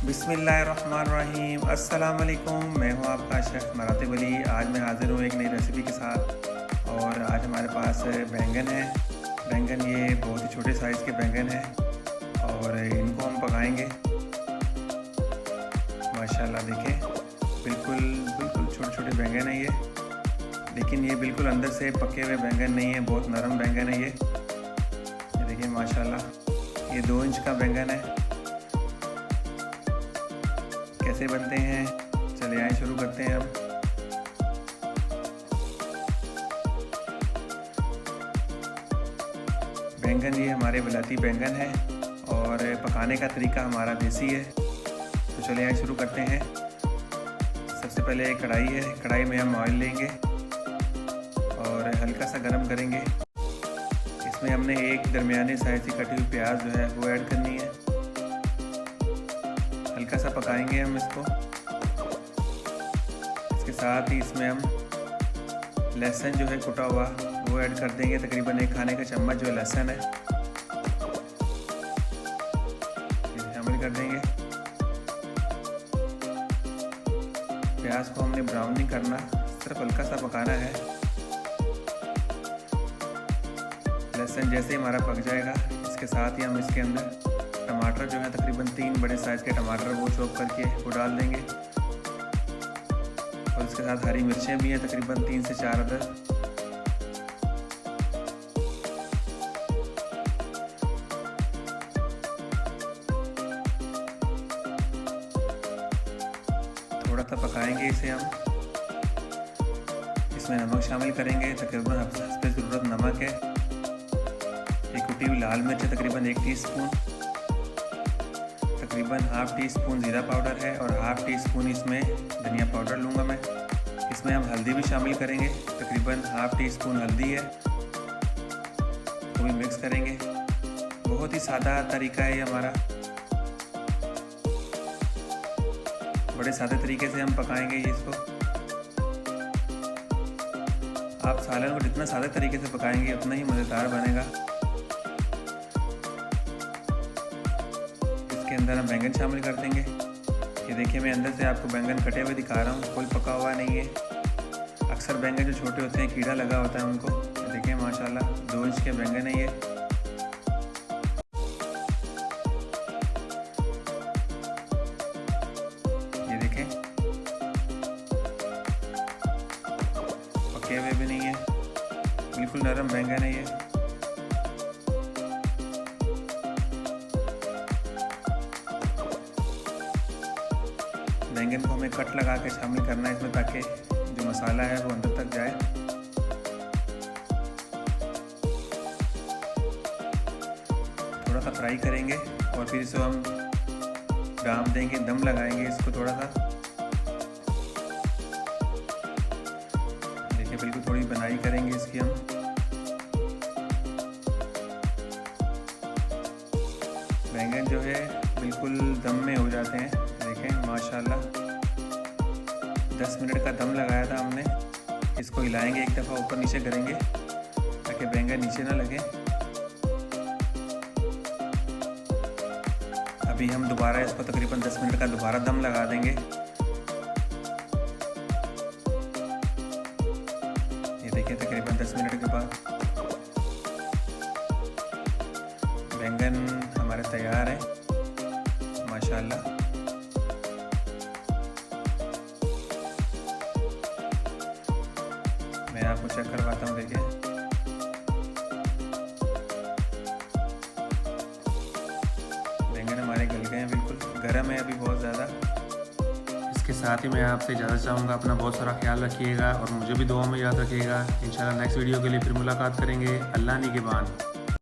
बिस्मिल्लाहिर्रहमानिर्रहीम। अस्सलाम वालेकुम। मैं हूं आपका शेफ़ मरातिब अली। आज मैं हाज़िर हूं एक नई रेसिपी के साथ और आज हमारे पास बैंगन है। बैंगन ये बहुत ही छोटे साइज़ के बैंगन हैं और इनको हम पकाएंगे। माशाल्लाह देखें, बिल्कुल छोटे-छोटे बैंगन हैं ये, लेकिन ये बिल्कुल अंदर से पके हुए बैंगन नहीं है, बहुत नरम बैंगन है ये देखिए माशाल्लाह। ये 2 इंच का बैंगन है। कैसे बनते हैं, चलिए आए शुरू करते हैं हम। बैंगन ये हमारे विलायती बैंगन है और पकाने का तरीका हमारा देसी है। तो चलिए आए शुरू करते हैं। सबसे पहले कढ़ाई है, कढ़ाई में हम ऑयल लेंगे और हल्का सा गरम करेंगे। इसमें हमने एक दरमियाने साइज़ की कटी हुई प्याज जो है वो ऐड करनी है। हल्का सा पकाएंगे हम इसको। इसके साथ ही इसमें हम लहसुन जो है कुटा हुआ वो ऐड कर देंगे। तकरीबन 1 खाने का चम्मच जो लहसुन है शामिल कर देंगे। प्याज को हमने ब्राउन नहीं करना, सिर्फ हल्का सा पकाना है। लहसुन जैसे ही हमारा पक जाएगा, इसके साथ ही हम इसके अंदर टमाटर जो है तकरीबन 3 बड़े साइज़ के टमाटर वो चॉप करके वो डाल देंगे और इसके साथ हरी मिर्चें भी हैं तकरीबन 3 से 4 अदद। थोड़ा सा पकाएंगे इसे हम। इसमें नमक शामिल करेंगे, तकरीबन हफ्ते ज़रूरत नमक है। एक कुटी हुई लाल मिर्च तकरीबन 1 टीस्पून, तकरीबन ½ टीस्पून ज़ीरा पाउडर है और ½ टीस्पून इसमें धनिया पाउडर लूँगा मैं। इसमें हम हल्दी भी शामिल करेंगे, तकरीबन ½ टीस्पून हल्दी है, तो भी मिक्स करेंगे। बहुत ही सादा तरीका है ये हमारा, बड़े सादे तरीके से हम पकाएंगे ये इसको। आप सालन को जितना सादे तरीके से पकाएंगे उतना ही मज़ेदार बनेगा। इसके अंदर हम बैंगन शामिल कर देंगे। ये देखिए मैं अंदर से आपको बैंगन कटे हुए दिखा रहा हूँ, कोई पका हुआ नहीं है। अक्सर बैंगन जो छोटे होते हैं कीड़ा लगा होता है उनको। ये देखिए माशाल्लाह 2 इंच के बैंगन है ये। ये देखें पके हुए भी नहीं है, बिल्कुल नरम बैंगन है ये। बैंगन को हमें कट लगा के शामिल करना है इसमें, ताकि जो मसाला है वो अंदर तक जाए। थोड़ा सा फ्राई करेंगे और फिर इसको हम डाम देंगे, दम लगाएंगे इसको थोड़ा सा। देखिए बिल्कुल थोड़ी बनाई करेंगे इसकी हम। बैंगन जो है बिल्कुल दम में हो जाते हैं। देखें माशाल्लाह 10 मिनट का दम लगाया था हमने। इसको हिलाएंगे, एक दफ़ा ऊपर नीचे करेंगे ताकि बैंगन नीचे ना लगे। अभी हम दोबारा इसको तकरीबन 10 मिनट का दोबारा दम लगा देंगे। ये देखिए तकरीबन 10 मिनट के बाद बैंगन हमारे तैयार है माशाल्लाह। मैं आपको चेक करवाता हूँ, देखिए बैंगन हमारे गल गए हैं, बिल्कुल गर्म है अभी बहुत ज़्यादा। इसके साथ ही मैं आपसे इजाज़त चाहूँगा। अपना बहुत सारा ख्याल रखिएगा और मुझे भी दुआ में याद रखिएगा। इंशाल्लाह नेक्स्ट वीडियो के लिए फिर मुलाकात करेंगे। अल्लाह निगहबान।